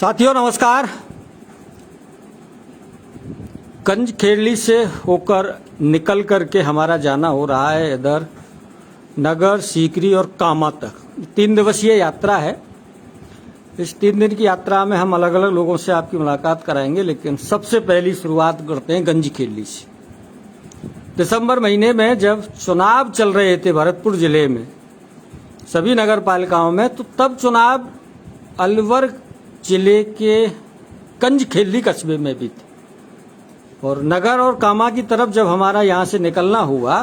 साथियों नमस्कार। गंज खेड़ली से होकर निकल करके हमारा जाना हो रहा है इधर नगर, सीकरी और कामा तक। 3 दिवसीय यात्रा है। इस 3 दिन की यात्रा में हम अलग अलग लोगों से आपकी मुलाकात कराएंगे, लेकिन सबसे पहली शुरुआत करते हैं गंज खेड़ली से। दिसंबर महीने में जब चुनाव चल रहे थे भरतपुर जिले में सभी नगर पालिकाओं में, तो तब चुनाव अलवर जिले के गंज खेड़ली कस्बे में भी थे, और नगर और कामा की तरफ जब हमारा यहाँ से निकलना हुआ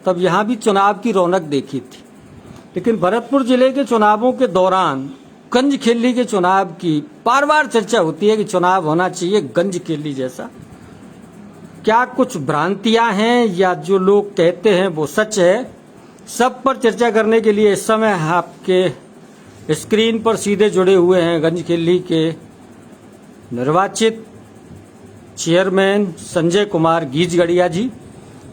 तब यहाँ भी चुनाव की रौनक देखी थी। लेकिन भरतपुर जिले के चुनावों के दौरान गंज खेड़ली के चुनाव की बार बार चर्चा होती है कि चुनाव होना चाहिए गंज खेड़ली जैसा। क्या कुछ भ्रांतियां हैं या जो लोग कहते हैं वो सच है, सब पर चर्चा करने के लिए इस समय आपके स्क्रीन पर सीधे जुड़े हुए हैं गंज खेड़ली के निर्वाचित चेयरमैन संजय कुमार गीजगढ़िया जी।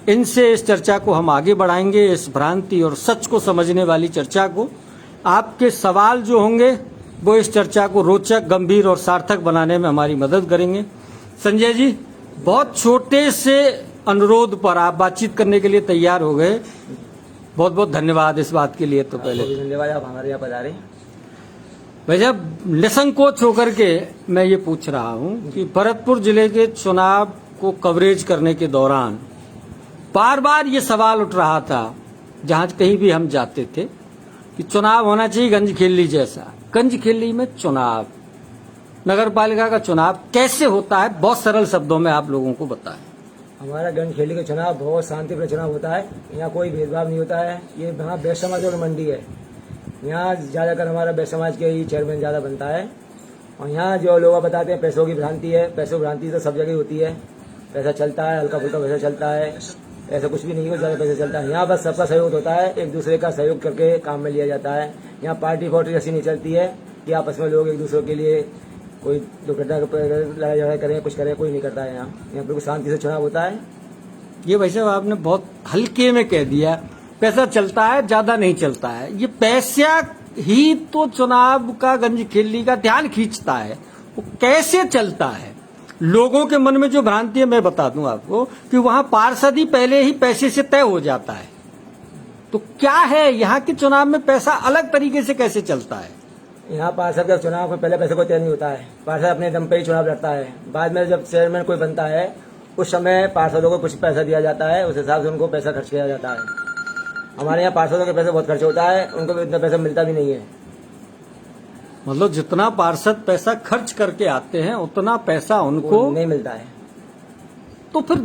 इनसे इस चर्चा को हम आगे बढ़ाएंगे, इस भ्रांति और सच को समझने वाली चर्चा को। आपके सवाल जो होंगे वो इस चर्चा को रोचक, गंभीर और सार्थक बनाने में हमारी मदद करेंगे। संजय जी, बहुत छोटे से अनुरोध पर आप बातचीत करने के लिए तैयार हो गए, बहुत बहुत धन्यवाद इस बात के लिए। तो पहले धन्यवाद, आप हमारे यहाँ पधारे। भैया, निसंकोच होकर के मैं ये पूछ रहा हूँ कि भरतपुर जिले के चुनाव को कवरेज करने के दौरान बार बार ये सवाल उठ रहा था जहाँ कहीं भी हम जाते थे कि चुनाव होना चाहिए गंज खेड़ली जैसा। गंज खेड़ली में चुनाव, नगर पालिका का चुनाव कैसे होता है, बहुत सरल शब्दों में आप लोगों को बताएं। हमारा गंज खेड़ली का चुनाव बहुत शांतिपूर्ण चुनाव होता है। यहाँ कोई भेदभाव नहीं होता है। ये यहाँ बैश्य समाज और मंडी है। यहाँ ज्यादातर हमारा बैश्य समाज के ही चेयरमैन ज्यादा बनता है। और यहाँ जो लोग बताते हैं पैसों की भ्रांति है, पैसों की भ्रांति तो सब जगह होती है। पैसा चलता है, हल्का फुल्का पैसा चलता है, ऐसा कुछ भी नहीं है, ज्यादा पैसा चलता है। यहाँ बस सबका सहयोग होता है, एक दूसरे का सहयोग करके काम में लिया जाता है। यहाँ पार्टी फोर्टी ऐसी नहीं चलती है कि आपस में लोग एक दूसरे के लिए कोई दुर्घटना लड़ाई झगड़ा करें, कुछ करें, कोई नहीं करता है। यहाँ बिल्कुल शांति से चुनाव होता है। ये वैसे आपने बहुत हल्के में कह दिया, पैसा चलता है, ज्यादा नहीं चलता है। ये पैसा ही तो चुनाव का गंज खेड़ली का ध्यान खींचता है। वो कैसे चलता है, लोगों के मन में जो भ्रांति है मैं बता दूं आपको कि वहां पार्षद ही पहले ही पैसे से तय हो जाता है। तो क्या है यहाँ के चुनाव में पैसा अलग तरीके से कैसे चलता है? यहाँ पार्षद का चुनाव में पहले पैसे को तय नहीं होता है। पार्षद अपने दम पे ही चुनाव लड़ता है। बाद में जब चेयरमैन कोई बनता है उस समय पार्षदों को कुछ पैसा दिया जाता है, उस हिसाब से उनको पैसा खर्च किया जाता है। हमारे यहाँ पार्षदों के पैसे बहुत खर्च होता है, उनको भी इतना पैसा मिलता भी नहीं है। मतलब जितना पार्षद पैसा खर्च करके आते हैं उतना पैसा उनको नहीं मिलता है। तो फिर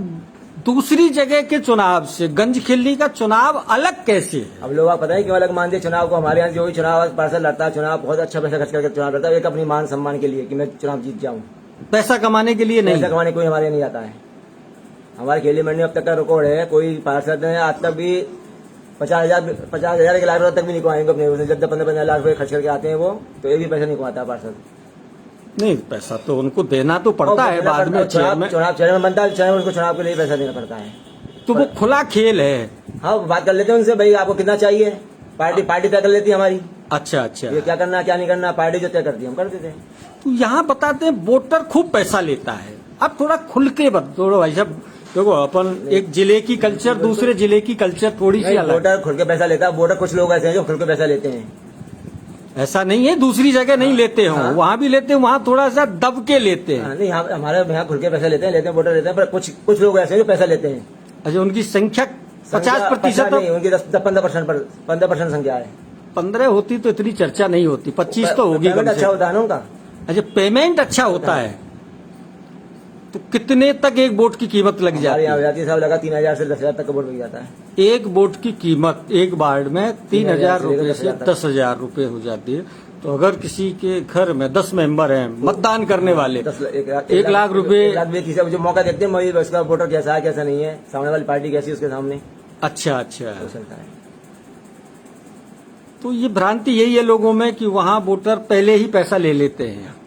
दूसरी जगह के चुनाव से गंज खेड़ली का चुनाव अलग कैसे है? अब लोग पता है क्यों अलग मानते हैं चुनाव को। हमारे यहाँ जो भी चुनाव पार्षद लड़ता है, चुनाव बहुत अच्छा पैसा खर्च करके चुनाव लड़ता है, एक अपनी मान सम्मान के लिए कि मैं चुनाव जीत जाऊँ। पैसा कमाने के लिए नहीं, पैसा कमाने कोई हमारे नहीं आता है। हमारे खेड़ली मंडी में अब तक का रिकॉर्ड है, कोई पार्षद ने आज तक भी 50,000 1 लाख रुपए तक भी नहीं कमाएंगे अपने। जब 15-15 लाख रुपए खर्च करके आते हैं वो, तो एक भी पैसा नहीं कमाता पार्षद। नहीं, पैसा तो उनको देना तो पड़ता है बाद में। चेयरमैन बनता है, चेयरमैन उनको चुनाव के लिए पैसा देना पड़ता है। तो वो खुला खेल है। हाँ, बात कर लेते हैं उनसे, भाई आपको कितना चाहिए। पार्टी तय कर लेती है हमारी। अच्छा, ये क्या करना क्या नहीं करना, पार्टी जो तय करती है हम कर देते हैं। तो यहाँ बताते हैं वोटर खूब पैसा लेता है। अब थोड़ा खुल के बता भाई साहब। देखो, अपन एक जिले की कल्चर, दूसरे जिले की कल्चर थोड़ी सी अलग। वोटर खुल के पैसा लेता है। वोटर कुछ लोग ऐसे हैं जो खुल के पैसा लेते हैं। ऐसा नहीं है दूसरी जगह नहीं लेते हो, वहाँ भी लेते हैं, वहाँ थोड़ा सा दब के लेते हैं। नहीं, हमारे यहाँ खुल के पैसा लेते हैं वोटर लेते हैं, पर कुछ लोग ऐसे हैं जो पैसा लेते हैं। अच्छा, उनकी संख्या 50% नहीं, उनकी 15% संख्या है। 15 होती तो इतनी चर्चा नहीं होती, 25 तो होगी। अच्छा होता है ना उनका। अच्छा, पेमेंट अच्छा होता है। तो कितने तक एक वोट की कीमत लग जाती है? साहब लगा 3,000 से 10,000 तक का वोट लग जाता है। एक वोट की कीमत एक वार्ड में 3,000 रुपए से 10,000 रुपए हो जाती है। तो अगर किसी के घर में 10 मेंबर हैं मतदान करने वाले, 1 लाख रुपए जो मौका देखते हैं उसका वोटर कैसा है कैसा नहीं है, सामने वाली पार्टी कैसी है उसके सामने। अच्छा, तो ये भ्रांति यही है लोगों में कि वहां वोटर पहले ही पैसा ले लेते हैं।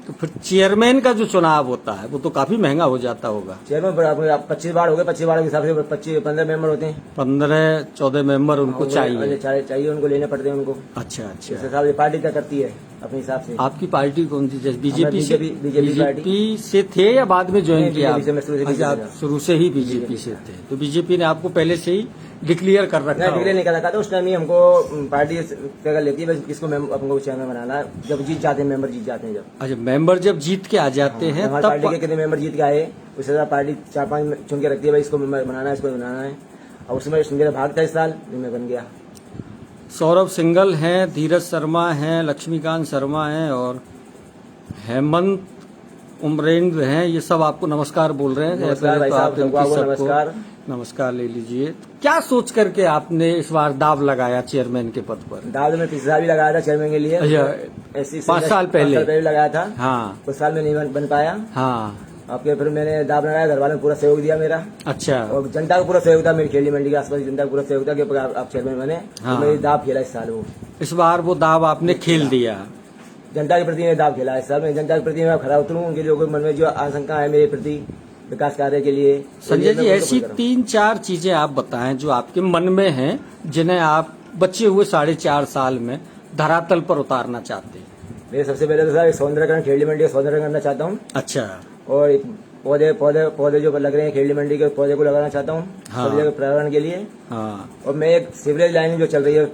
तो फिर चेयरमैन का जो चुनाव होता है वो तो काफी महंगा हो जाता होगा। चेयरमैन 25 वार्ड हो गए, 25 वार्ड के हिसाब से 15 मेंबर होते हैं। 15-14 मेंबर उनको चाहिए। चाहिए उनको, लेने पड़ते हैं उनको। अच्छा अच्छा। इस हिसाब से पार्टी तय करती है अपने हिसाब से। आपकी पार्टी कौन सी? जैसे बीजेपी से? BJP party. बीजेपी से थे या बाद में ज्वाइन किया? बीजेपी से मैं शुरू से अच्छा, आप शुरू से ही बीजेपी से थे, तो बीजेपी ने आपको पहले से ही डिक्लेयर कर रखा नहीं, डिक्लेयर नहीं कर रखा था उस टाइम ही। हमको पार्टी तय कर लेती है बस किसको हमको चेयरमैन बनाना है, जब जीत जाते हैं मेंबर, जीत जाते हैं जब। अच्छा, मेंबर जब जीत के आ जाते हैं हमारी पार्टी के कितने मेंबर जीत के आए उसके बाद पार्टी 4-5 चुन के रखती है, भाई इसको मेंबर बनाना है, इसको बनाना है। और उसमें मेरा भाग था इस साल, मैं बन गया। सौरभ सिंघल हैं, धीरज शर्मा हैं, लक्ष्मीकांत शर्मा हैं और हेमंत उमरेंद्र हैं। ये सब आपको नमस्कार बोल रहे हैं। नमस्कार भाई साहब, सबको नमस्कार। नमस्कार ले लीजिए। क्या सोच करके आपने इस बार दाव लगाया चेयरमैन के पद पर? दाव में पिछला भी लगाया था चेयरमैन के लिए। अच्छा, ऐसी 5 साल पहले लगाया था। हाँ, उस साल में नहीं बन पाया। हाँ, आपके फिर मैंने दाव लगाया, घर वालों ने पूरा सहयोग दिया मेरा। अच्छा। और जनता का पूरा सहयोग था, मेरी खेली मंडी के आसपास जनता का पूरा सहयोग था कि आप चेयरमैन बने। हाँ। तो मेरी दाव खेला इस साल। वो इस बार वो दाव आपने खेल दिया। जनता के प्रति मैं दाव खेला इस साल। मैं जनता के प्रति मैं खड़ा उतरूं, उनके लोगों के मन में जो आशंका है मेरे प्रति विकास कार्य के लिए। संजय जी, ऐसी 3-4 चीजें आप बताएं जो आपके मन में हैं, जिन्हें आप बचे हुए 4.5 साल में धरातल पर उतारना चाहते हैं। मैं सबसे पहले तो सर सौंदर्यकरण, खेली मंडी का सौंदर्यकरण करना चाहता हूँ। अच्छा। और पौधे जो लग रहे हैं खेली मंडी के, पौधे को लगाना चाहता हूँ। हाँ। सब जगह पर्यावरण के लिए। हाँ। और मैं एक सीवरेज लाइन जो चल रही है,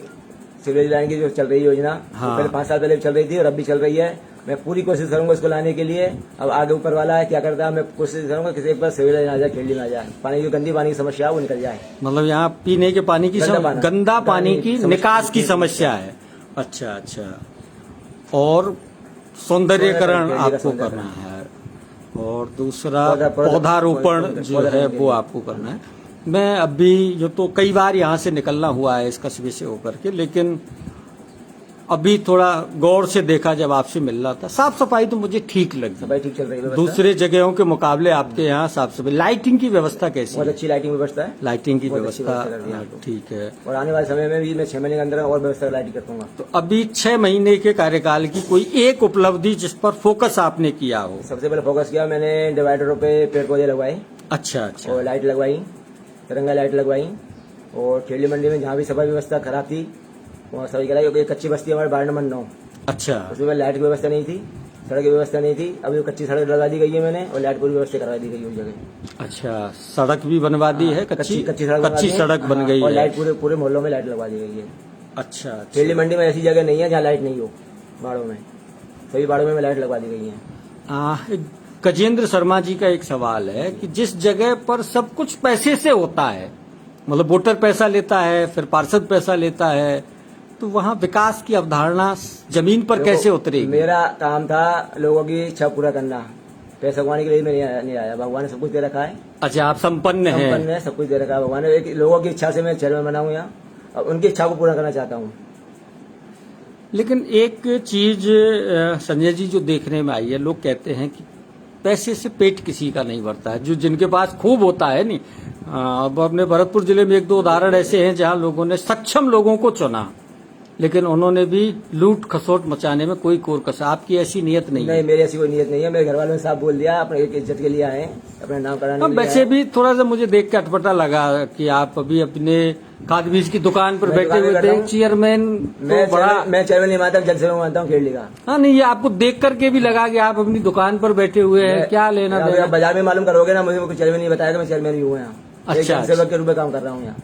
सीवरेज लाइन की जो चल रही है योजना, हाँ। पहले 5 साल पहले चल रही थी और अब भी चल रही है। मैं पूरी कोशिश करूंगा इसको लाने के लिए। अब आगे ऊपर वाला है क्या करता है, मैं कोशिश करूंगा किसी एक बार सीवरेज लाइन आ जाए, खेली में आ जाए, पानी की गंदी पानी की समस्या वो निकल जाए। मतलब यहाँ पीने के पानी की गंदा पानी की निकास की समस्या समस्या है। अच्छा अच्छा। और सौंदर्यकरण आपको करना है, और दूसरा पौधारोपण जो है वो आपको करना है। मैं अभी जो तो कई बार यहाँ से निकलना हुआ है इस कस्बे से होकर के, लेकिन अभी थोड़ा गौर से देखा जब आपसे मिल रहा था, साफ सफाई तो मुझे ठीक लगी। सफाई ठीक चल रही है। दूसरे जगहों के मुकाबले आपके यहाँ साफ सफाई, लाइटिंग की व्यवस्था कैसी बहुत है? अच्छी लाइटिंग व्यवस्था है। लाइटिंग की बहुत अच्छी व्यवस्था ठीक है। और आने वाले समय में भी मैं 6 महीने के अंदर और व्यवस्था लाइटिंग कर दूंगा। तो अभी 6 महीने के कार्यकाल की कोई एक उपलब्धि जिस पर फोकस आपने किया हो? सबसे पहले फोकस किया मैंने डिवाइडरों पे पेड़ पौधे लगवाए। अच्छा अच्छा। और लाइट लगवाई, तिरंगा लाइट लगवाई। और खेली मंडी में जहाँ भी सफाई व्यवस्था खराब थी वहाँ सफाई कराई। एक कच्ची बस्ती हमारे वार्ड नंबर 9, अच्छा, उसमें लाइट की व्यवस्था नहीं थी, सड़क की व्यवस्था नहीं थी। अभी वो कच्ची सड़क लगा दी गई है मैंने, और लाइट पूरी व्यवस्था करवा दी गई है उस जगह। अच्छा, सड़क भी बनवा दी है? कच्ची कच्ची सड़क बन गई और है। लाइट पूरे मोहल्लों में लाइट लगवा दी गई है। अच्छा। खेली मंडी में ऐसी जगह नहीं है जहाँ लाइट नहीं हो। बाड़ों में, सभी बाड़ों में लाइट लगवा दी गई है। गजेंद्र शर्मा जी का एक सवाल है कि जिस जगह पर सब कुछ पैसे से होता है, मतलब वोटर पैसा लेता है, फिर पार्षद पैसा लेता है, तो वहाँ विकास की अवधारणा जमीन पर कैसे उतरेगी? मेरा काम था लोगों की इच्छा पूरा करना। पैसा कमाने के लिए मैं नहीं आया। भगवान ने सब कुछ दे रखा है। अच्छा, आप संपन्न हैं? संपन्न है, सब कुछ दे रखा है भगवान ने। एक लोगों की इच्छा से मैं चेयरमैन बना हूँ यहाँ, और उनकी इच्छा को पूरा करना चाहता हूँ। लेकिन एक चीज संजय जी जो देखने में आई है, लोग कहते हैं कि पैसे से पेट किसी का नहीं भरता है। जो जिनके पास खूब होता है नहीं, अब अपने भरतपुर जिले में 1-2 उदाहरण ऐसे हैं जहां लोगों ने सक्षम लोगों को चुना, लेकिन उन्होंने भी लूट खसोट मचाने में कोई कोर कसा। आपकी ऐसी नियत नहीं है? नहीं, मेरी ऐसी कोई नियत नहीं है। मेरे घर वालों ने साफ बोल दिया, अपने इज्जत के लिए आए, अपने नाम कराने के लिए। वैसे भी थोड़ा सा मुझे देख के अटपटा लगा कि आप अभी अपने खाद बीज की दुकान पर बैठे हुए थे। चेयरमैन तो बड़ा, मैं चेयरमैन नहीं मानता, जल सेवक मानता हूँ खेली का। हाँ, नहीं, ये आपको देख करके भी लगा कि आप अपनी दुकान पर बैठे हुए हैं। क्या लेना देना? बाजार में मालूम करोगे ना, मुझे कोई चेयरमैन नहीं बताया, मैं चेयरमैन ही हूँ यहाँ। अच्छा, जन सेवक के रूप में काम कर रहा हूँ यहाँ।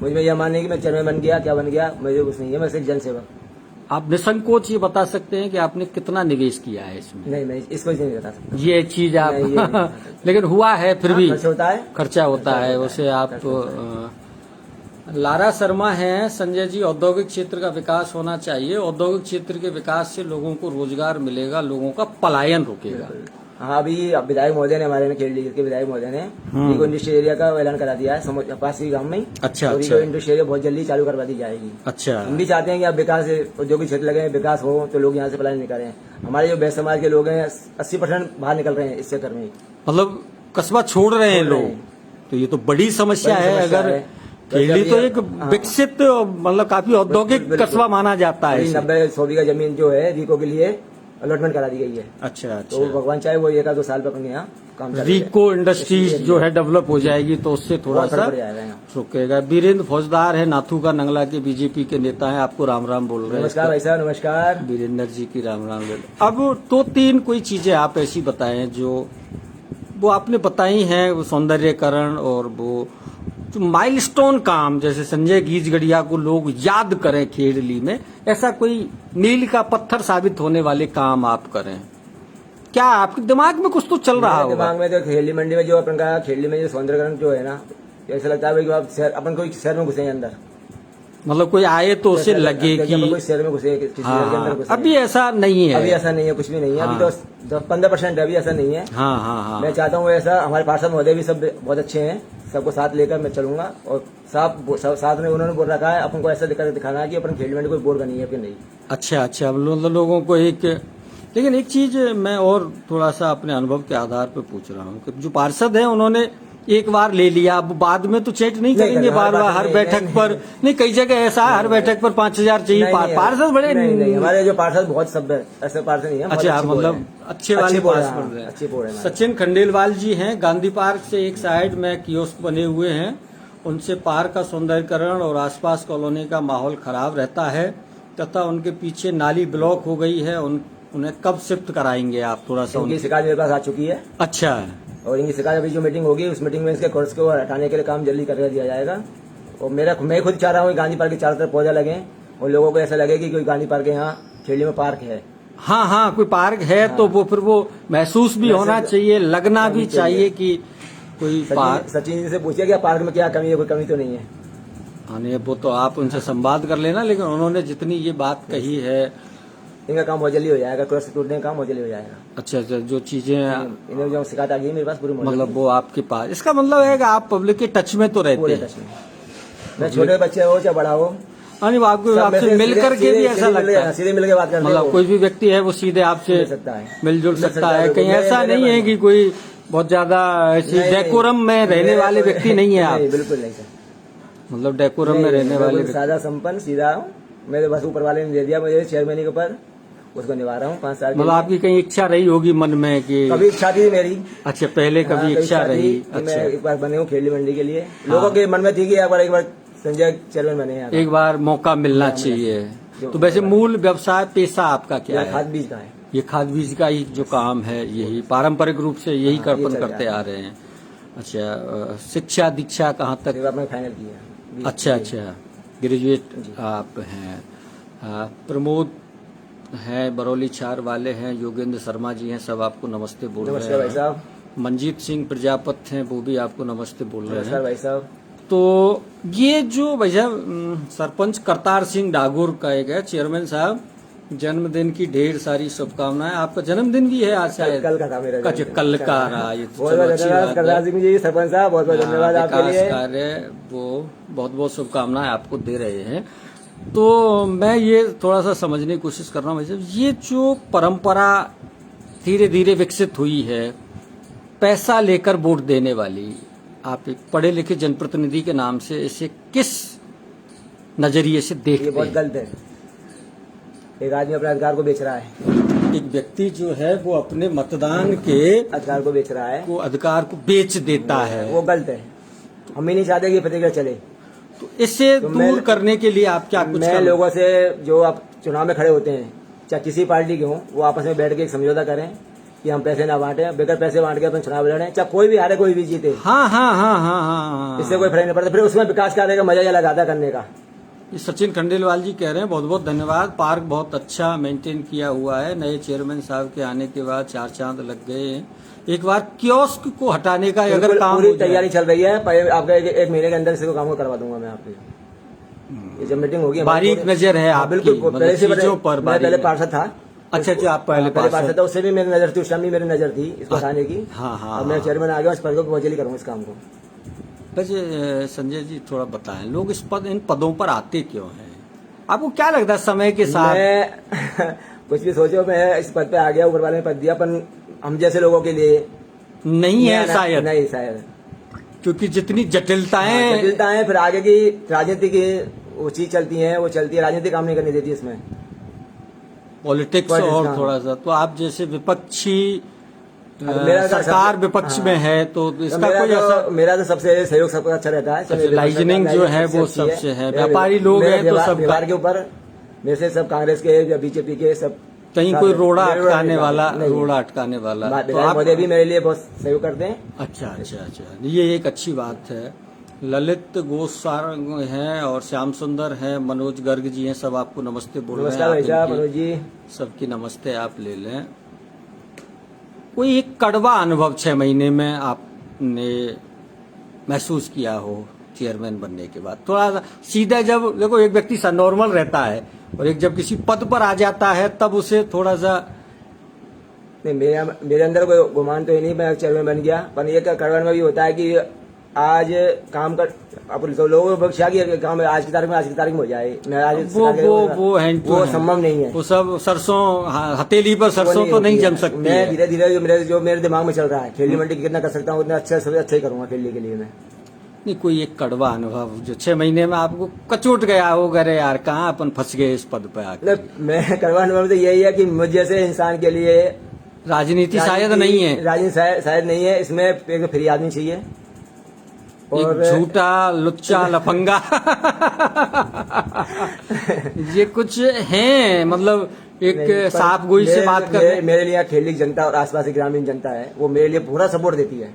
मुझे यह मानने की मैं चेयरमैन बन गया, क्या बन गया, मुझे कुछ नहीं है, मैं सिर्फ जन सेवक। आप निसंकोच ये बता सकते हैं कि आपने कितना निवेश किया है इसमें? नहीं, मैं इसको नहीं बता सकता। ये चीज आप लेकिन हुआ है फिर भी खर्चा होता है उसे आप लारा शर्मा हैं। संजय जी, औद्योगिक क्षेत्र का विकास होना चाहिए। औद्योगिक क्षेत्र के विकास से लोगों को रोजगार मिलेगा, लोगों का पलायन रुकेगा। हाँ, अभी विधायक महोदय ने, हमारे खेली के विधायक महोदय ने इंडस्ट्रियल एरिया का ऐलान करा दिया है पास ही गांव में। अच्छा, इंडस्ट्रियल एरिया बहुत जल्दी चालू करवा दी जाएगी। अच्छा, हम भी चाहते हैं कि अब विकास, औद्योगिक क्षेत्र लगे, विकास हो तो लोग यहाँ से पलायन नहीं करें। हमारे जो बैस समाज के लोग हैं 80% बाहर निकल रहे हैं इस क्षेत्र में, मतलब कस्बा छोड़ रहे हैं लोग। तो ये तो बड़ी समस्या है। अगर खेली तो एक विकसित, मतलब काफी औद्योगिक कस्बा माना जाता है। 90-100 बीघा जमीन जो है रीको के लिए अलॉटमेंट करा दी गई है। अच्छा तो अच्छा। भगवान चाहे वो 1-2 साल पे अपने यहाँ काम चल रीको इंडस्ट्रीज जो है डेवलप हो जाएगी तो उससे थोड़ा सा पड़ जाएगा यहाँ। रुकेगा। वीरेंद्र फौजदार है नाथू का नंगला के बीजेपी के नेता हैं, आपको राम राम बोल रहे हैं। नमस्कार भाई साहब, नमस्कार। वीरेंद्र जी की राम राम बोल। अब तो 3 कोई चीजें आप ऐसी बताएं जो वो आपने बताई हैं, वो सौंदर्यकरण और वो जो माइलस्टोन काम, जैसे संजय गीजगढ़िया को लोग याद करें खेड़ली में, ऐसा कोई मील का पत्थर साबित होने वाले काम आप करें। क्या आपके दिमाग में कुछ तो चल रहा मेरे होगा? दिमाग में तो खेली मंडी में जो अपन का खेली में जो सौंदर्यकरण जो है ना, ऐसा लगता है भाई कि आप शहर अपन कोई शहर में घुसे हैं अंदर, मतलब कोई आए तो उसे लगे कि कि अपन कोई शहर में घुसे, किसी शहर के अंदर हाँ, घुसे। अभी ऐसा नहीं है। अभी ऐसा नहीं है, कुछ भी नहीं है। अभी हाँ। तो 15% अभी ऐसा नहीं है। हाँ हाँ हाँ। मैं चाहता हूँ ऐसा, हमारे पार्षद महोदय भी सब बहुत अच्छे हैं, सबको साथ लेकर मैं चलूंगा। और साथ में उन्होंने बोल रखा है अपन को ऐसा दिखाना है कि अपन खेल में कोई बोर्ड बनी है कि नहीं। अच्छा अच्छा, मतलब लोगों को एक, लेकिन एक चीज मैं और थोड़ा सा अपने अनुभव के आधार पर पूछ रहा हूँ कि जो पार्षद हैं उन्होंने एक बार ले लिया, अब बाद में तो चेंज नहीं करेंगे बार बार हर बैठक पर। नहीं, कई जगह ऐसा है हर बैठक पर 5,000 चाहिए। पार्षद बड़े नहीं, हमारे जो पार्षद बहुत सभ्य, ऐसे पार्षद नहीं है। अच्छा, मतलब अच्छे वाले पार्षद हैं। अच्छे बोर्ड है। सचिन खंडेलवाल जी हैं, गांधी पार्क से एक साइड में कियोस्क बने हुए हैं, उनसे पार्क का सौंदर्यकरण और आसपास कॉलोनी का माहौल खराब रहता है तथा उनके पीछे नाली ब्लॉक हो गई है। उन्हें कब शिफ्ट कराएंगे आप? थोड़ा सा उनकी शिकायत मेरे पास आ चुकी है। अच्छा, और इनकी शिकायत अभी जो मीटिंग होगी उस मीटिंग में इसके कोर्स को हटाने के लिए काम जल्दी कर दिया जाएगा। और मैं खुद चाह रहा हूँ गांधी पार्क के चारों तरफ पौधा लगे और लोगों को ऐसा लगे कि कोई गांधी पार्क के यहाँ खेड़ी में पार्क है। हाँ हाँ, कोई पार्क है तो वो फिर वो महसूस भी होना चाहिए, लगना भी चाहिए कि कोई पार्क। सचिन जी से पूछिए कि पार्क में क्या कमी है, कोई कमी तो नहीं है। हाँ, नहीं वो तो आप उनसे संवाद कर लेना, लेकिन उन्होंने जितनी ये बात कही है इनका काम बहुत जल्दी हो जाएगा, क्रॉस टूटने का काम बहुत जल्दी हो जाएगा। अच्छा अच्छा, जो चीजें इन्हें जो शिकायत आ गई मेरे पास पूरी मतलब वो आपके पास, इसका मतलब है कि आप पब्लिक के टच में तो रहते पूरे हैं। टच में। मैं छोटे बच्चे हो चाहे बड़ा हो, हाँ, नहीं, आपको आपसे मिल करके भी ऐसा लगता है, सीधे मिलकर बात करते हैं। मतलब कोई भी व्यक्ति है वो सीधे आपसे मिल सकता है, मिलजुल सकता है। कहीं ऐसा नहीं है कि कोई बहुत ज्यादा ऐसी डेकोरम में रहने वाले व्यक्ति नहीं है आप? बिल्कुल नहीं सर, मतलब डेकोरम में रहने वाले सादा संपन्न सीधा हूँ। मेरे बस ऊपर वाले ने दे दिया मुझे चेयरमैन के ऊपर, उसको निभा रहा हूँ 5 साल। मतलब आपकी कहीं इच्छा रही होगी मन में कि कभी इच्छा थी मेरी? अच्छा, पहले कभी इच्छा रही? मैं अच्छा, एक बार बने हूँ खेली मंडी के लिए। लोगों के मन में थी कि एक बार संजय चेयरमैन बने हैं, एक बार मौका मिलना चाहिए। तो वैसे मूल व्यवसाय पेशा आपका क्या है? खाद बीज का है। ये खाद बीज का ही जो काम है, यही पारंपरिक रूप से यही कर्पण चल करते रहा आ रहे हैं। अच्छा, शिक्षा दीक्षा कहाँ तक? आपने फाइनल किया? अच्छा अच्छा, ग्रेजुएट आप हैं। प्रमोद हैं, बरौली चार वाले हैं, योगेंद्र शर्मा जी हैं, सब आपको नमस्ते बोल रहे नमस्कार भाई हैं। साहब। मंजीत सिंह प्रजापत हैं, वो भी आपको नमस्ते बोल रहे नमस्कार हैं। भाई साहब। तो ये जो भैया सरपंच करतार सिंह डागुर का एक है, चेयरमैन साहब, जन्मदिन की ढेर सारी शुभकामनाएं। आपका जन्मदिन भी है आज शायद? कल का था मेरा अच्छा, कल का रहा। ये तो बहुत चलो बहुत अच्छी धन्यवाद बात करतार है। सिंह जी, सरपंच साहब, बहुत बहुत धन्यवाद आपके विकास लिए। कार्य वो बहुत बहुत शुभकामनाएं आपको दे रहे हैं। तो मैं ये थोड़ा सा समझने की कोशिश कर रहा हूँ भाई, ये जो परंपरा धीरे धीरे विकसित हुई है पैसा लेकर वोट देने वाली, आप एक पढ़े लिखे जनप्रतिनिधि के नाम से इसे किस नजरिए से देखते ये बहुत हैं? गलत है। एक आदमी अपने अधिकार को बेच रहा है। एक व्यक्ति जो है वो अपने मतदान के अधिकार को बेच रहा है, वो अधिकार को बेच देता है, वो गलत है। हम भी नहीं चाहते कि ये प्रतिक्रिया चले। तो इससे दूर करने के लिए आप क्या कुछ मैं लोगों से, जो आप चुनाव में खड़े होते हैं चाहे किसी पार्टी के हों, वो आपस में बैठ के एक समझौता करें कि हम पैसे ना बांटे, बेकार पैसे बांट के अपन चुनाव लड़ें, चाहे कोई भी हारे कोई भी जीते, हाँ हाँ हाँ हाँ हाँ, इससे कोई फर्क नहीं पड़ता। फिर उसमें विकास कार्य का मजा अलग आता करने का। ये सचिन खंडेलवाल जी कह रहे हैं, बहुत बहुत धन्यवाद। पार्क बहुत अच्छा मेंटेन किया हुआ है, नए चेयरमैन साहब के आने के बाद 4 चांद लग गए हैं। एक बार कियोस्क को हटाने का अगर काम पूरी हो जाए- तैयारी चल रही है, आपका एक महीने के अंदर इसको काम को करवा दूंगा मैं आपके। ये जब मीटिंग होगी, बारीक नजर है आपकी, बिल्कुल। मतलब पहले से चीजों पर मैं बारीक पहले नजर। पार्षद था। अच्छा अच्छा, आप पहले पार्षद था, उससे भी मेरी नजर थी, उस टाइम भी मेरी नजर थी इसको हटाने की। हाँ हाँ, अब मैं चेयरमैन आ गया, इस पद को बहुत जल्दी करूंगा इस काम को। वैसे संजय जी थोड़ा बताएं, लोग इन पदों पर आते क्यों हैं? आपको क्या लगता है समय के साथ? मैं कुछ भी सोचो, मैं इस पद पे आ गया, ऊपर वाले ने पद दिया, पर हम जैसे लोगों के लिए नहीं है शायद, नहीं शायद, क्योंकि जितनी जटिलताएं जटिलताएं, फिर आगे की राजनीति की वो चीज चलती है, वो चलती है, राजनीति काम नहीं करने देती इसमें। पॉलिटिक्स Politics, और हाँ। थोड़ा सा, तो आप जैसे विपक्षी मेरा तो सरकार सब- विपक्ष हाँ। में है, तो इसका मेरा कोई असर? तो मेरा तो सबसे सहयोग सबका अच्छा रहता है। अच्छा, लाइजनिंग जो है वो सबसे अच्छी सबसे है। व्यापारी लोग मेरे हैं तो सब व्यवहार के ऊपर मेरे से सब कांग्रेस के या बीजेपी के सब कहीं साथ कोई हैं। रोड़ा मेरे अटकाने वाला, नहीं। रोड़ा अटकाने वाला तो विधायक आप, मोदी भी मेरे लिए बहुत सहयोग करते हैं। अच्छा अच्छा अच्छा, ये एक अच्छी बात है। ललित गोस्वार हैं और श्याम सुंदर हैं, मनोज गर्ग जी हैं, सब आपको नमस्ते बोल रहे हैं। नमस्कार आप भाई साहब, इनकी मनोज जी। सबकी नमस्ते आप ले लें। कोई एक कड़वा अनुभव 6 महीने में आपने महसूस किया हो चेयरमैन बनने के बाद? थोड़ा सा सीधा, जब देखो एक व्यक्ति सा नॉर्मल रहता है और एक जब किसी पद पर आ जाता है तब उसे थोड़ा सा, नहीं, मेरे अंदर कोई गुमान तो ही नहीं, मैं चेयरमैन बन गया। पर ये कड़वन में भी होता है कि आज काम कर अपन तो लोगों को बख्शा कि काम आज की तारीख में हो जाए। मैं आज वो हैंड टू वो हैंड। संभव नहीं है। वो सब सरसों, हथेली पर सरसों तो नहीं होती है। जम सकती मैं है। धीरे धीरे जो मेरे दिमाग में चल रहा है, खेली मंडी कितना कर सकता हूँ उतना अच्छा ही करूंगा खेलने के लिए मैं। नहीं, कोई एक कड़वा अनुभव जो 6 महीने में आपको कचोट गया हो, अरे यार कहाँ अपन फंस गए इस पद पे आके? मतलब मैं कड़वा अनुभव तो यही है कि मुझ जैसे इंसान के लिए राजनीति शायद नहीं है, राजनीति शायद नहीं है। इसमें एक फ्री आदमी चाहिए एक झूठा लुच्चा लफंगा ये कुछ है, मतलब एक नहीं, पर साफ गोई से बात कर। मेरे लिए खेली जनता और आसपास की ग्रामीण जनता है, वो मेरे लिए पूरा सपोर्ट देती है।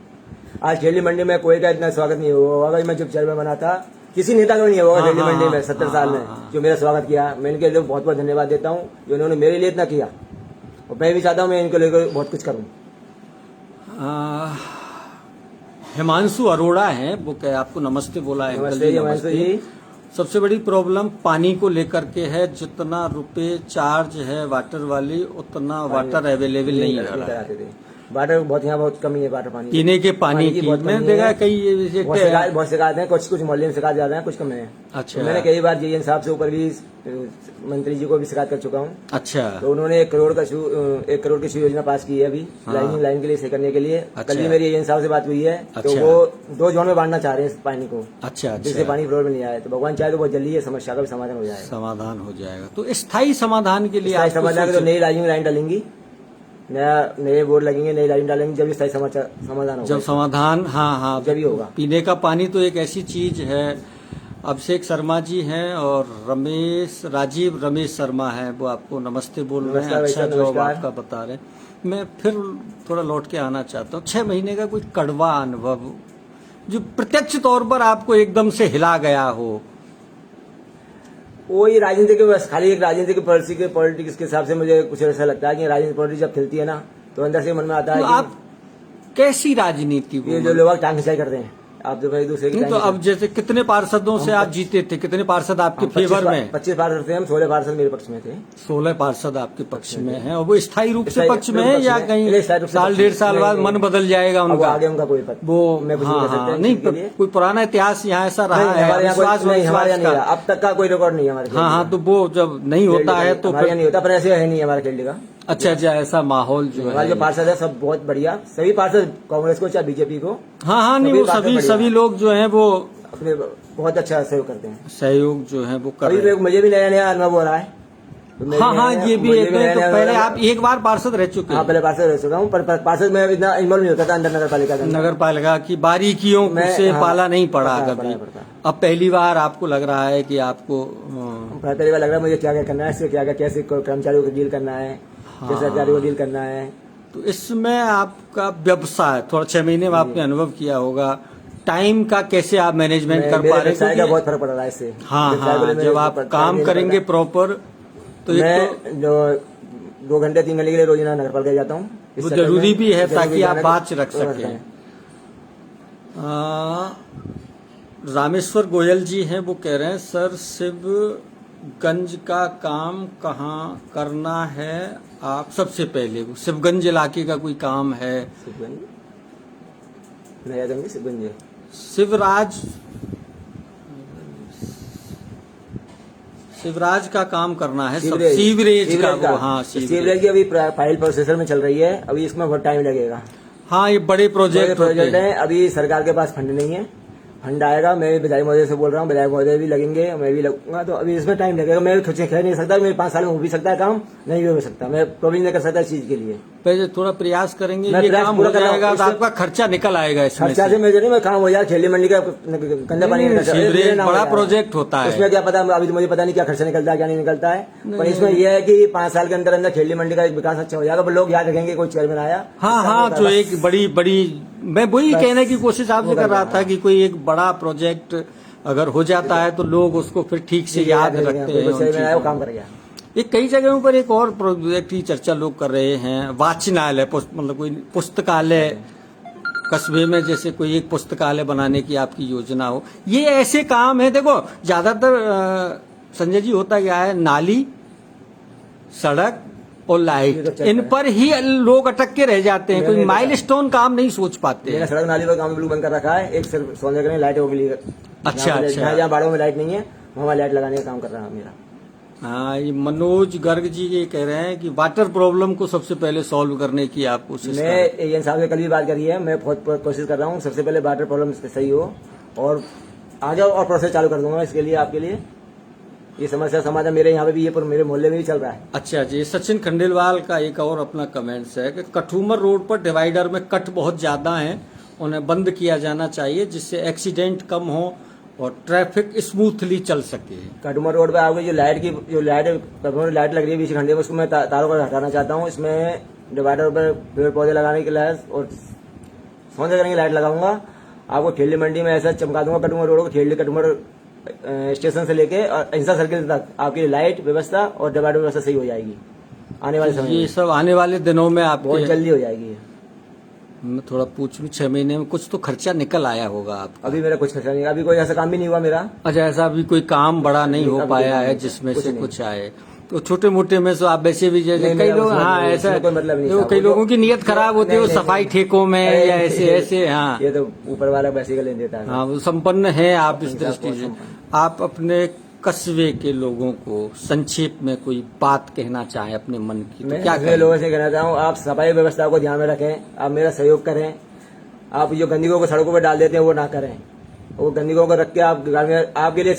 आज खेली मंडी में कोई का इतना स्वागत नहीं हुआ होगा। मैं जब चेयरमैन बना था, किसी नेता का नहीं हुआ हाँ, खेली हाँ, मंडी में हाँ, 70 साल में हाँ, जो मेरा स्वागत किया। मैं इनके लिए बहुत बहुत धन्यवाद देता हूँ जो इन्होंने मेरे लिए इतना किया, और मैं भी चाहता हूँ मैं इनके लिए बहुत कुछ करूँ। हिमांशु अरोड़ा है, वो क्या आपको नमस्ते बोला है? नमस्ते हिमांशु जी। सबसे बड़ी प्रॉब्लम पानी को लेकर के है, जितना रुपए चार्ज है वाटर वाली उतना वाटर अवेलेबल नहीं हो रहा है। वाटर बहुत यहाँ बहुत कमी है, वाटर पानी पीने के पानी की बहुत मैंने कमी देखा है। कई ये बहुत शिकायत है, कुछ मोहल्ले में शिकायत ज्यादा है, कुछ कम है। अच्छा। तो मैंने कई बार जेएन साहब से ऊपर भी मंत्री जी को भी शिकायत कर चुका हूँ। अच्छा। तो उन्होंने 1 करोड़ की योजना पास की है अभी लाइन के लिए सही करने के लिए। अच्छा। कल भी मेरी एजेंट साहब से बात हुई है। तो अच्छा। वो 2 जोन में बांटना चाह रहे हैं पानी को, अच्छा जिससे अच्छा, पानी फ्लोर में नहीं आए। तो भगवान चाहे तो बहुत जल्दी ये समस्या का भी समाधान हो जाएगा। समाधान हो जाएगा। तो स्थायी समाधान के लिए स्थायी आपको समाधान तो नई लाइन डालेंगी, नए बोर्ड लगेंगे, नई लाइन डालेंगे, जब स्थायी समाधान होगा। जब समाधान, हाँ हाँ, जब ही होगा। पीने का पानी तो एक ऐसी चीज है। अभिषेक शर्मा जी हैं और राजीव रमेश शर्मा है, वो आपको नमस्ते बोल रहे हैं। नमस्कार भाई अच्छा साहब, जवाब नमस्कार। आपका बता रहे हैं। मैं फिर थोड़ा लौट के आना चाहता हूँ। 6 महीने का कोई कड़वा अनुभव जो प्रत्यक्ष तौर पर आपको एकदम से हिला गया हो? वो ये राजनीति के बस खाली एक राजनीति की पॉलिटिक्स के हिसाब से मुझे कुछ ऐसा लगता है कि राजनीति पॉलिटिक्स जब खिलती है ना, तो अंदर से मन में आता है तो कि आप कैसी राजनीति ये को, जो लोग टांग खिंचाई करते हैं, आप जो एक दूसरे की नहीं तो अब जैसे कितने पार्षदों से आप जीते थे, कितने पार्षद आपके फेवर में? 25 पार्षद थे हम, 16 पार्षद मेरे पक्ष में थे। 16 पार्षद आपके पक्ष में हैं, और वो स्थायी रूप से स्थायी पक्ष में रूप है पक्ष या में। कहीं नहीं, स्थायी रूप से साल पक्ष 1.5 में। साल बाद नहीं, मन बदल जाएगा अब उनका? आगे उनका कोई पता वो मैं कुछ नहीं हाँ कह सकता हाँ, इस नहीं चीज़ के लिए। कोई पुराना इतिहास यहाँ ऐसा रहा है, हमारे यहाँ विश्वास नहीं, हमारे यहाँ नहीं का। रहा, अब तक का कोई रिकॉर्ड नहीं है हमारे। हाँ हाँ, तो वो जब नहीं होता है तो हमारे यहाँ नहीं होता, पर ऐसे है नहीं हमारे खेलने का। अच्छा अच्छा, ऐसा माहौल जो हमारे जो है। पार्षद है सब बहुत बढ़िया, सभी पार्षद कांग्रेस को चाहे बीजेपी को, हाँ हाँ, नहीं वो पार्षद बढ़िया सभी लोग जो है वो अपने बहुत अच्छा सहयोग करते हैं। सहयोग जो है वो कर अभी रहे हैं। मुझे भी नया अनुभव हो रहा है। तो मेरे हाँ हाँ, नया- ये भी मुझे एक है, तो नया पहले अनुभव- आप एक बार पार्षद रह चुके हाँ, हैं। पहले पार्षद रह चुका हूँ, पर पार्षद में इतना इन्वॉल्व नहीं होता था अंदर नगर पालिका के अंदर। नगर पालिका की बारीकियों से हाँ, पाला नहीं पड़ा पड़ता, कभी। पड़ता। अब पहली बार आपको लग रहा है कि आपको पहली बार लग रहा है मुझे क्या क्या करना है, इससे क्या क्या कैसे कर्मचारियों को डील करना है, कैसे अधिकारियों को डील करना है। तो इसमें आपका व्यवसाय थोड़ा 6 महीने में आपने अनुभव किया होगा, टाइम का कैसे आप मैनेजमेंट कर पा रहे व्यवसाय का हैं? बहुत फर्क पड़ रहा है इससे। हाँ व्यवसाय को हाँ, लेकर जब आप मेरे काम नहीं करेंगे पड़ता। प्रॉपर तो एक तो मैं जो 2 घंटे 3 घंटे के लिए रोजाना नगर पालिका जाता हूँ। इस वो चक्कर में जरूरी भी है जरूरी ताकि आप जाना बात रख तो सकें। रामेश्वर गोयल जी हैं, वो कह रहे हैं सर शिवगंज का काम कहाँ करना है आप? सबसे पहले वो शिवगंज इलाके का कोई काम है? नया जंगी शिवगंज शिवराज का काम करना है, सीवरेज सीवरेज का वो, हाँ सीवरेज की अभी फाइल प्रोसेसर में चल रही है, अभी इसमें बहुत टाइम लगेगा। हाँ, ये बड़े प्रोजेक्ट प्रोजेक्ट है, अभी सरकार के पास फंड नहीं है। फंड आएगा, मैं भी विधायक महोदय से बोल रहा हूँ, विधायक महोदय भी लगेंगे, मैं भी लगूंगा, तो अभी इसमें टाइम लगेगा। मैं खुद से कह नहीं सकता, मेरे 5 साल में हो भी सकता है काम, नहीं भी हो सकता, मैं प्रोविजन नहीं कर सकता इस चीज के लिए। पहले थोड़ा प्रयास करेंगे, मैं ये प्रयास काम पूरा हो कर रहा हूं, जाएगा तो इससे- आपका खर्चा निकल आएगा इसमें खर्चा से। से मैं काम हो जाए, खेली मंडी का गंदा पानी नहीं, का खर्चा- सीवरेज मेरे नाम बड़ा हो जाएगा। प्रोजेक्ट होता है। उसमें क्या पता, अभी तो मुझे पता नहीं क्या खर्चा निकलता है क्या नहीं निकलता है, पर इसमें यह है कि 5 साल के अंदर अंदर खेली मंडी का एक विकास अच्छा हो जाएगा, पर लोग याद रखेंगे कोई चेयरमैन आया। हाँ हाँ, जो एक बड़ी बड़ी, मैं वही बस, कहने की कोशिश आपसे वो कर रहा था हाँ। कि कोई एक बड़ा प्रोजेक्ट अगर हो जाता है तो लोग उसको फिर ठीक से याद रखते हैं उन चेयरमैन आया वो चीजों काम को। कर गया। एक कई जगहों पर एक और प्रोजेक्ट की चर्चा लोग कर रहे हैं, वाचनालय, मतलब कोई पुस्तकालय कस्बे में, जैसे कोई एक पुस्तकालय बनाने की आपकी योजना हो। ये ऐसे काम है, देखो ज्यादातर संजय जी होता क्या है, नाली, सड़क और ये तो लाइट, चलता इन है। पर ही लोग अटक के रह जाते हैं, कोई मैंने देखा। माइलस्टोन काम नहीं सोच पाते मेरा हैं। सड़क नाली पर काम बिल्कुल बंद कर रखा है, एक सिर्फ सौंदर्य के लाइटों के लिए। अच्छा, अच्छा। जहाँ बाड़ों में लाइट नहीं है वहाँ लाइट लगाने का काम कर रहा है मेरा। हाँ, ये मनोज गर्ग जी ये कह रहे हैं कि वाटर प्रॉब्लम को सबसे पहले सॉल्व करने की आप कोशिश मैं करें। एजेंट साहब से कल भी बात करी है, मैं बहुत कोशिश कर रहा हूँ, सबसे पहले वाटर प्रॉब्लम सही हो और आ जाओ और प्रोसेस चालू कर दूंगा इसके लिए, आपके लिए। ये समस्या समाधान मेरे यहाँ पे भी, ये पर मेरे मोहल्ले में भी चल रहा है। अच्छा जी, सचिन खंडेलवाल का एक और अपना कमेंट्स है कि कठूमर रोड पर डिवाइडर में कट बहुत ज्यादा है, उन्हें बंद किया जाना चाहिए जिससे एक्सीडेंट कम हो और ट्रैफिक स्मूथली चल सके। कटुमर रोड पे आपकी जो लाइट लाइट लग रही है बीच खंडे में, उसको मैं तारों को हटाना चाहता हूँ। इसमें डिवाइडर पर पेड़ पौधे लगाने के लिए और सौंदर्य करने की लाइट लगाऊंगा। आपको खेली मंडी में ऐसा चमका दूंगा कटुमर रोड को, खेली कटुमर स्टेशन से लेके और अहिंसा सर्किल तक आपकी लाइट व्यवस्था और डिवाइडर व्यवस्था सही हो जाएगी आने वाले समय ये में। सब आने वाले दिनों में बहुत आपके, जल्दी हो जाएगी। मैं थोड़ा पूछ लूं, 6 महीने में कुछ तो खर्चा निकल आया होगा आपका। अभी मेरा कुछ खर्चा नहीं, अभी कोई ऐसा काम भी नहीं हुआ मेरा। अच्छा, ऐसा अभी कोई काम बड़ा नहीं हो अभी पाया कोई है नहीं, जिसमें कुछ से नहीं। कुछ आए, तो छोटे मोटे में तो आप वैसे भी जैसे नहीं, कई मेरा लोग, उसमें हाँ नहीं, ऐसा, उसमें कोई मतलब नहीं देखो साहब, कई वो लोगों की नीयत खराब होती है, वो नहीं, सफाई नहीं, ठेकों में अरे, या ऐसे ऐसे, हाँ ये तो ऊपर वाला पैसे का लेन देता है। हाँ, वो संपन्न है आप इस अपने दृष्टि हिसाब से। से संपन्न। आप अपने कस्बे के लोगों को संक्षेप में कोई बात कहना चाहें अपने मन की, तो मैं क्या अपने कहें? लोगों से कहना चाहूँ, आप सफाई व्यवस्था को ध्यान में रखें, आप मेरा सहयोग करें। आप जो गंदगियों को सड़कों पर डाल देते हैं वो ना करें। वो गंदगियों को रख के आप गाड़ी में, आपके लिए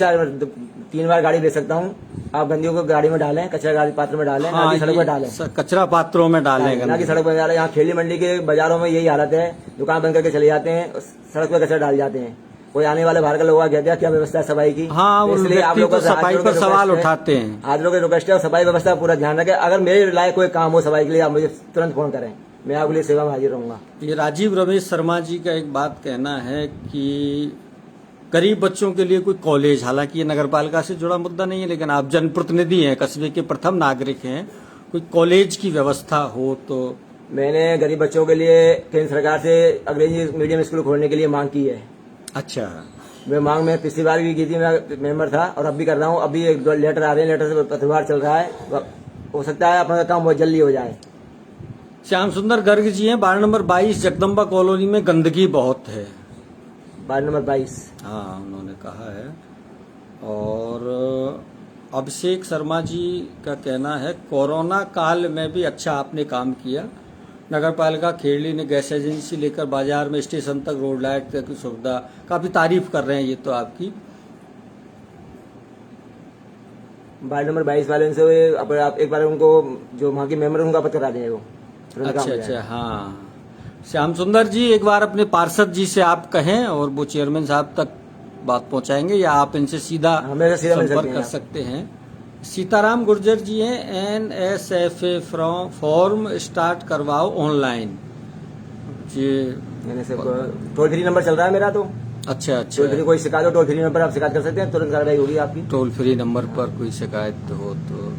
3 बार गाड़ी ले सकता हूँ, आप गंदगियों को गाड़ी में डालें, कचरा गाड़ी पात्र में डालें, ना हाँ, कि सड़क ये पर डालें, कचरा पात्रों में डालें, ना कि गंदगी। सड़क पर डालें। यहाँ खेली मंडी के बाजारों में यही हालत है, दुकान बंद करके चले जाते हैं, सड़क पर कचरा डाल जाते हैं। कोई आने वाले बाहर का लोग आ कहते हैं क्या व्यवस्था है सफाई की। हाँ, वो इसलिए आप व्यक्ति लोगों तो से हाथ सफाई जोड़ पर के सवाल रिक्वेस्ट है, उठाते हैं। आज लोग रिक्वेस्ट है और सफाई व्यवस्था पूरा ध्यान रखें। अगर मेरे लायक कोई काम हो सफाई के लिए, आप मुझे तुरंत फोन करें, मैं आपके लिए सेवा में हाजिर रहूंगा। ये राजीव रमेश शर्मा जी का एक बात कहना है कि गरीब बच्चों के लिए कोई कॉलेज, हालांकि ये नगर पालिका से जुड़ा मुद्दा नहीं है, लेकिन आप जनप्रतिनिधि हैं, कस्बे के प्रथम नागरिक हैं, कोई कॉलेज की व्यवस्था हो तो। मैंने गरीब बच्चों के लिए केंद्र सरकार से अंग्रेजी मीडियम स्कूल खोलने के लिए मांग की है। अच्छा, मैं मांग में पिछली बार भी की थी, मैं मेंबर था और अब भी कर रहा हूँ। अभी एक 2 लेटर आ रहे हैं, लेटर से पत्रवार चल रहा है, हो सकता है अपना काम बहुत जल्दी हो जाए। श्याम सुंदर गर्ग जी हैं, वार्ड नंबर 22 जगदम्बा कॉलोनी में गंदगी बहुत है। Ward number 22। हाँ, उन्होंने कहा है। और अभिषेक शर्मा जी का कहना है कोरोना काल में भी अच्छा आपने काम किया, नगर पालिका खेड़ली ने गैस एजेंसी लेकर बाजार में स्टेशन तक रोड लाइट तक की सुविधा, काफी तारीफ कर रहे हैं ये तो आपकी। वार्ड नंबर 22 वाले से आप एक बार उनको जो वहाँ के मेंबर उनका पता करा देंगे वो तुरंत काम अच्छा हो अच्छा, जाएगा। हाँ। श्याम सुंदर जी, एक बार अपने पार्षद जी से आप कहें और वो चेयरमैन साहब तक बात पहुंचाएंगे, या आप इनसे सीधा हमें सीधा मिल सकते संपर्क हैं कर आप। सकते हैं। सीताराम गुर्जर जी हैं, NSFA फॉर्म स्टार्ट करवाओ ऑनलाइन। जी, मैंने से टोल फ्री नंबर चल रहा है मेरा, तो अच्छा टोल फ्री अच्छा, कोई शिकायत हो, टोल फ्री नंबर आप शिकायत कर सकते हैं, तुरंत कार्रवाई होगी आपकी। टोल फ्री नंबर पर कोई शिकायत हो तो।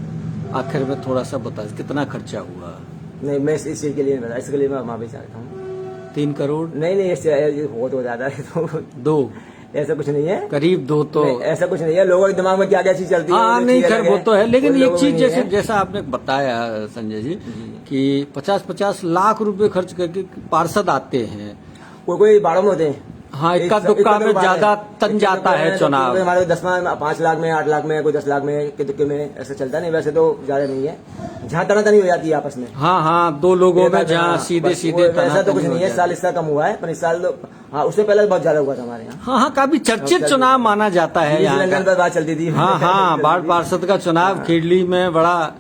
आखिर में थोड़ा सा बता, कितना खर्चा हुआ? नहीं, मैं इस चीज के लिए नहीं बता, इसके लिए मैं माफी चाहता हूँ। 3 करोड़? नहीं नहीं, इससे बहुत हो जाता है, तो 2, ऐसा कुछ नहीं है। करीब 2 तो। नहीं, ऐसा कुछ नहीं है, लोगों के दिमाग में क्या क्या चीज चलती है। हाँ, वो नहीं चीज़ खैर अलग वो तो है, लेकिन उन एक लोगों चीज में नहीं जैसे है। जैसा आपने बताया संजय जी कि 50-50 लाख रुपए खर्च करके पार्षद आते हैं। कोई बाड़ों में होते हैं, हाँ, इक्का दुक्का में ज्यादा तन जाता है चुनाव। हमारे 10 में 5 लाख में 8 लाख में कोई 10 लाख में के तुक्के में ऐसा चलता नहीं, वैसे तो ज्यादा नहीं है, जहाँ तनातनी हो जाती है आपस में। हाँ हाँ, दो लोगों में जहाँ सीधे सीधे ऐसा तो कुछ नहीं है, इस साल इसका कम हुआ है, पर इस साल तो हाँ उससे पहले बहुत ज्यादा हुआ था हमारे यहाँ। हाँ हाँ, काफी चर्चित चुनाव माना जाता है यहाँ लंदन का। पर बात चलती थी। हाँ हाँ, वार्ड पार्षद का चुनाव खेड़ली में बड़ा।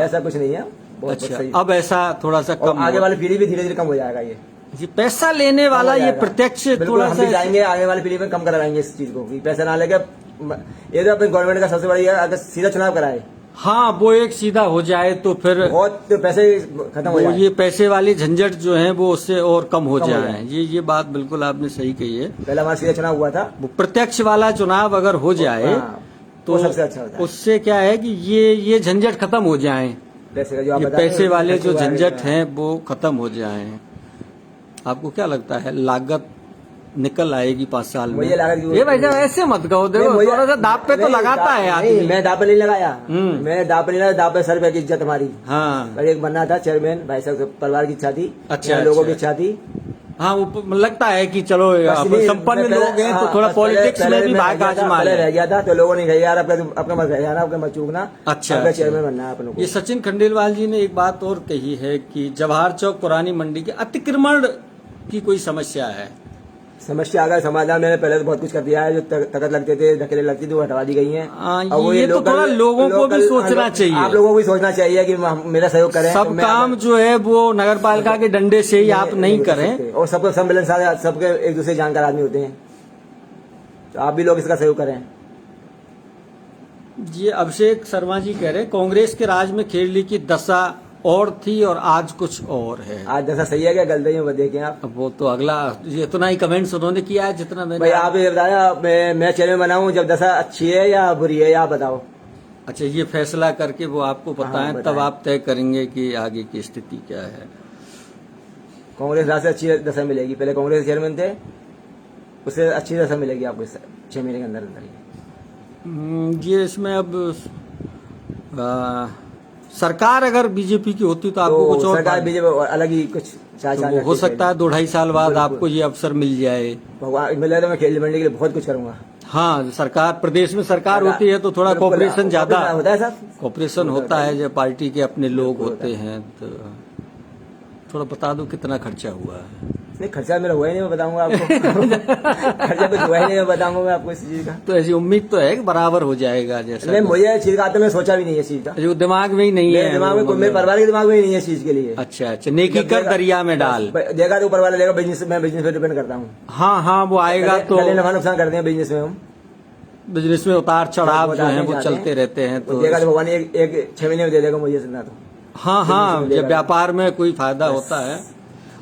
ऐसा कुछ नहीं है, बहुत अच्छा, सही। अब ऐसा थोड़ा सा और कम आगे वाली पीढ़ी भी धीरे धीरे कम हो जाएगा ये। जी, पैसा लेने वाला हो ये जाएगा। प्रत्यक्ष बिल्कुल, थोड़ा हम भी सा। जाएंगे आगे वाली पीढ़ी में कम करवाएंगे इस चीज को कि पैसा ना लेके। ये तो अपनी गवर्नमेंट का सबसे बड़ी है, अगर सीधा चुनाव कराए हाँ, वो एक सीधा हो जाए तो फिर बहुत पैसे खत्म हो वो जाए। ये पैसे वाली झंझट जो है वो उससे और कम हो कम हो जाए। जाए। ये बात बिल्कुल आपने सही कही है। पहले हमारा सीधा चुनाव हुआ था, वो प्रत्यक्ष वाला चुनाव अगर हो जाए हाँ, तो वो सबसे अच्छा होता है। उससे क्या है कि ये झंझट खत्म हो जाए, पैसे का जो आप ये बता रहे हैं, पैसे वाले जो पैसे झंझट वाले- हैं वो खत्म हो जाए। आपको क्या लगता है लागत निकल आएगी 5 साल में? मुझे लागत की- ये भाई साहब ऐसे मत कहो, देखो नहीं, मुझे- थोड़ा सा दाप पे तो नहीं, लगाता है नहीं, आदमी। मैं दाप पे नहीं लगाया, हम्म। मैं दाप पे नहीं लगाया, दाप पे 100 रुपए की इज्जत हमारी। हाँ और एक बनना था चेयरमैन, भाई साहब के परिवार की इच्छा थी, अच्छा, यहाँ लोगों अच्छा। की इच्छा थी। हाँ, वो लगता है कि चलो बस आप इसलिए संपन्न मैं पहले- लोग हैं तो हाँ, थोड़ा बस पॉलिटिक्स पहले में भी मैं भाग रह गया था, आजमा पहले रह ले। गया था तो लोगों ने कहा यार आपका मत जाना, आपका मत चूकना, अच्छा, आपका अच्छा। चेयरमैन बनना है अपनों को। ये सचिन खंडेलवाल जी ने एक बात और कही है कि जवाहर चौक पुरानी मंडी के अतिक्रमण की कोई समस्या है। समस्या अगर समाधान मैंने पहले तो बहुत कुछ कर दिया है, जो तकत लगते थे धकेले लगती थी वो हटवा दी गई है। हाँ, और वो ये तो थोड़ा लोगों को भी सोचना चाहिए। आप लोगों को भी सोचना चाहिए कि मेरा सहयोग करें। सब तो मैं- काम जो है वो नगर पालिका के डंडे से ही आप नहीं कर करें। सकते। और सबको सम्मेलन सारे सबके एक दूसरे जानकार आदमी होते हैं, तो आप भी लोग इसका सहयोग करें। ये अभिषेक शर्मा जी कह रहे हैं कांग्रेस के राज में खेड़ली की दशा और थी और आज कुछ और है। आज जैसा सही है क्या गलत है, देखें आप। अब वो तो अगला ये इतना ही कमेंट्स उन्होंने किया है जितना मैंने। भाई आप ये बताया, मैं चेयरमैन बनाऊं जब दशा अच्छी है या बुरी है, आप बताओ। अच्छा, ये फैसला करके वो आपको बताएं, तब बताएं। आप तय करेंगे कि आगे की स्थिति क्या है। कांग्रेस राज से अच्छी दशा मिलेगी, पहले कांग्रेस चेयरमैन थे, उससे अच्छी दशा मिलेगी आपको 6 महीने के अंदर अंदर ही। ये इसमें अब सरकार अगर बीजेपी की होती तो आपको कुछ और सरकार बीजेपी अलग ही कुछ चार तो वो हो सकता है 2-2.5 साल बाद आपको ये अवसर मिल जाए। भगवान मिले तो मैं खेल मंडी के लिए बहुत कुछ करूंगा। हाँ, सरकार प्रदेश में सरकार होती है तो थोड़ा बिल्कुल, कॉपरेशन ज्यादा होता है साहब, कॉपरेशन होता है, जब पार्टी के अपने लोग होते हैं तो थोड़ा बता दो कितना खर्चा हुआ है। नहीं खर्चा मेरा हुआ ही नहीं, मैं बताऊंगा आपको। खर्चा कुछ हुआ ही नहीं, मैं बताऊंगा मैं आपको इस चीज का। तो ऐसी उम्मीद तो है कि बराबर हो जाएगा जैसा। नहीं मुझे इस चीज का मैं सोचा भी नहीं है इस चीज का, जो दिमाग में ही नहीं मेरे है दिमाग में वो मेरे परिवार के दिमाग में ही नहीं है इस चीज के लिए। अच्छा अच्छा, नेकी कर दरिया में डाल। देगा तो ऊपर वाला लेगा, बिजनेस मैं बिजनेस पे डिपेंड करता हूँ। हाँ हाँ, वो आएगा तो नफा नुकसान करते हैं बिजनेस में हम, बिजनेस में उतार चढ़ाव जो है वो चलते रहते हैं। तो देगा तो भगवान एक 6 महीने में दे देगा मुझे सुनना तो। हाँ हाँ, जब व्यापार में कोई फायदा होता है।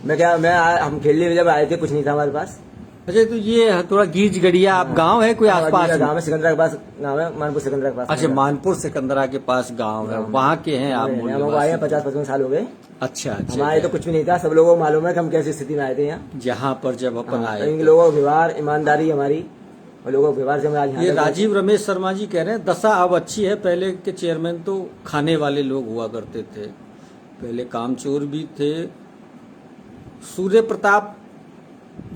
हम खेलने में जब आए थे कुछ नहीं था हमारे पास। अच्छा, तो ये थोड़ा गीज गड़िया आप गांव है कोई आसपास में? गाँव में सिकंदरा के पास गाँव है, मानपुर सिकंदरा के पास। अच्छा, मानपुर सिकंदरा के पास गांव है, वहाँ के हैं आप? मूल हम आए हैं निवासी। 50-55 साल हो गए। अच्छा अच्छा, हमारे तो कुछ भी नहीं था, सब लोगों को मालूम है कि हम कैसी स्थिति में आए थे यहाँ। जहाँ पर जब अपन आए इन लोगों का व्यवहार, ईमानदारी हमारी और लोगों के व्यवहार से हम आज यहाँ ये तक- राजीव रमेश शर्मा जी कह रहे हैं दशा अब अच्छी है, पहले के चेयरमैन तो खाने वाले लोग हुआ करते थे, पहले कामचोर भी थे। सूर्य प्रताप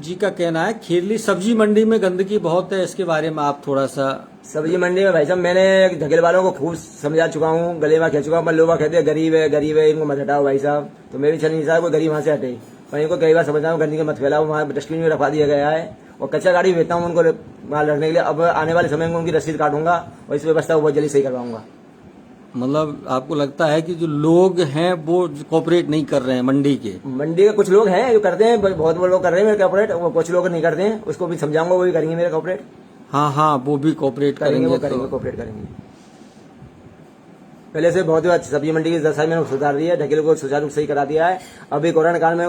जी का कहना है खेरली सब्जी मंडी में गंदगी बहुत है, इसके बारे में आप थोड़ा सा। सब्जी मंडी में भाई साहब मैंने धकेल वालों को खूब समझा चुका हूँ, गले में खेल चुका हूँ, पर लोग कहते हैं गरीब है इनको मत हटाओ भाई साहब। तो मेरी इच्छा नहीं साहब कोई गरीब वहाँ से हटे, पर इनको कई बार समझा हूँ गंदगी मत फैलाओ, वहाँ डस्टबिन में रखवा दिया गया है और कच्चा गाड़ी भेजता हूँ उनको माल रखने के लिए। अब आने वाले समय में उनकी रसीद काटूंगा और इस व्यवस्था को बहुत जल्दी सही करवाऊंगा। मतलब आपको लगता है कि जो लोग हैं वो कोऑपरेट नहीं कर रहे हैं मंडी के? मंडी के कुछ लोग हैं जो करते हैं, बहुत लोग कर रहे हैं मेरे कॉपरेट, वो कुछ लोग नहीं करते हैं, उसको भी समझाऊंगा, वो भी करेंगे मेरे कॉपरेट। हाँ हाँ, वो भी कोऑपरेट करेंगे, वो करेंगे करेंगे, तो। कोऑपरेट करेंगे। पहले से बहुत अच्छी सब्जी मंडी की दशा मैंने सुधार दी है, ढकेल को सुचारू रूप से सही करा दिया है। अभी कोरोना काल में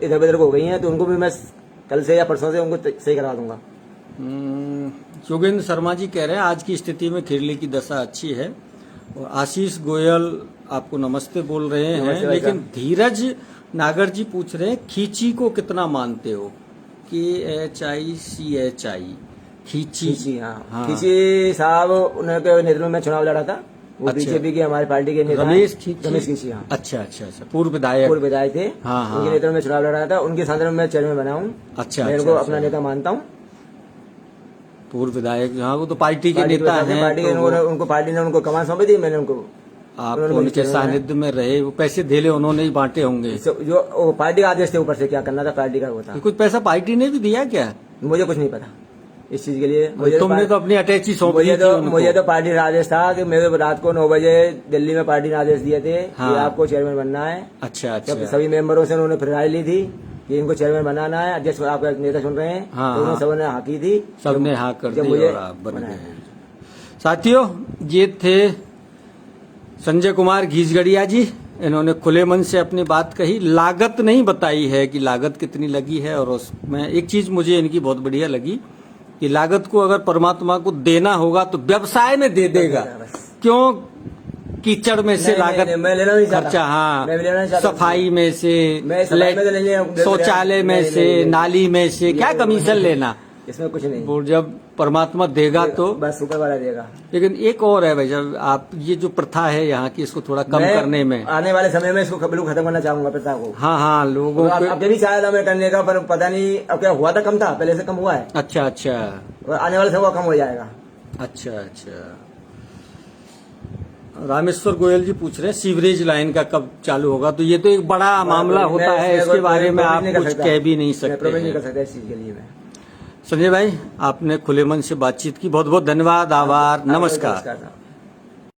इधर उधर हो गई है तो उनको भी मैं कल से या परसों से उनको सही करा दूंगा। योगेंद्र शर्मा जी कह रहे हैं आज की स्थिति में खेरली की दशा अच्छी है। और आशीष गोयल आपको नमस्ते बोल रहे हैं, नमस्ते भाई लेकिन साहब। धीरज नागर जी पूछ रहे हैं खींची को कितना मानते हो? KHICHI खींची। खींची, हाँ खींची साहब उनके नेतृत्व में चुनाव लड़ा था वो अच्छा। बीजेपी के हमारी पार्टी के नेता हैं। रमेश खींची? रमेश खींची, हाँ। अच्छा अच्छा अच्छा, पूर्व विधायक। पूर्व विधायक थे। हाँ, हाँ। उनके नेतृत्व में चुनाव लड़ रहा था, उनके संदर्भ में मैं चेयरमैन बना हूँ। अच्छा मैं अच्छा, उनको अच्छा। अपना नेता मानता हूँ। पूर्व विधायक, हाँ वो तो पार्टी के पार्टी के नेता वजह से हैं। पार्टी के तो वो- उनको पार्टी ने उनको कमान सौंपी थी, मैंने उनको आप उन्होंने उनके चेयरमैन सानिध्य में रहे, वो पैसे धेले उन्होंने ही बांटे होंगे। जो वो पार्टी का आदेश थे, ऊपर से क्या करना था पार्टी का वो था। कुछ पैसा पार्टी ने भी दिया क्या? मुझे कुछ नहीं पता इस चीज के लिए। तुमने तो अपनी अटैची सौंप दी थी उनको। मुझे तो पार्टी ने आदेश था कि मेरे रात को 9 बजे दिल्ली में पार्टी ने आदेश दिए थे हाँ। कि आपको चेयरमैन बनना है। अच्छा जब अच्छा, सभी मेंबरों से उन्होंने फिर राय ली थी कि इनको चेयरमैन बनाना है। अध्यक्ष आपका नेता सुन रहे हैं, हाँ, तो उन्होंने हाँ। सबने हाँ की थी। सबने हाँ कर जब दी मुझे और आप बन बनाया। गए। साथियों, ये थे संजय कुमार घीसगढ़िया जी। इन्होंने खुले मन से अपनी बात कही, लागत नहीं बताई है कि लागत कितनी लगी है। और उसमें एक चीज मुझे इनकी बहुत बढ़िया लगी कि लागत को अगर परमात्मा को देना होगा तो व्यवसाय में दे देगा, क्यों कीचड़ में से नहीं, लागत, नहीं, मैं लेना नहीं चाहता। खर्चा, हाँ, मैं लेना नहीं चाहता। सफाई में से, मैं सफाई में तो नहीं ले- शौचालय में नहीं, से, नहीं, नहीं। नाली में से क्या कमीशन लेना। इसमें कुछ नहीं, वो जब परमात्मा देगा तो। बस ऊपर वाला देगा। लेकिन एक और है भाई, जब आप ये जो प्रथा है यहाँ की, इसको थोड़ा कम मैं करने में। आने वाले समय में इसको बिल्कुल खत्म करना चाहूंगा प्रथा को। हाँ हाँ, लोगों तो के। अब भी चाहा था मैं करने का, पर पता नहीं अब क्या हुआ था, कम था, पहले से कम हुआ है। अच्छा अच्छा और आने वाले समय कम हो जाएगा। अच्छा अच्छा। रामेश्वर गोयल जी पूछ रहे हैं सीवरेज लाइन का कब चालू होगा। तो ये तो एक बड़ा मामला होता है, इसके बारे में आप कुछ कह भी नहीं सकते प्रोमिस नहीं कर हैं। सकता इस चीज के लिए मैं। संजय भाई, आपने खुले मन से बातचीत की, बहुत बहुत धन्यवाद, आभार, नमस्कार। नमस्कार।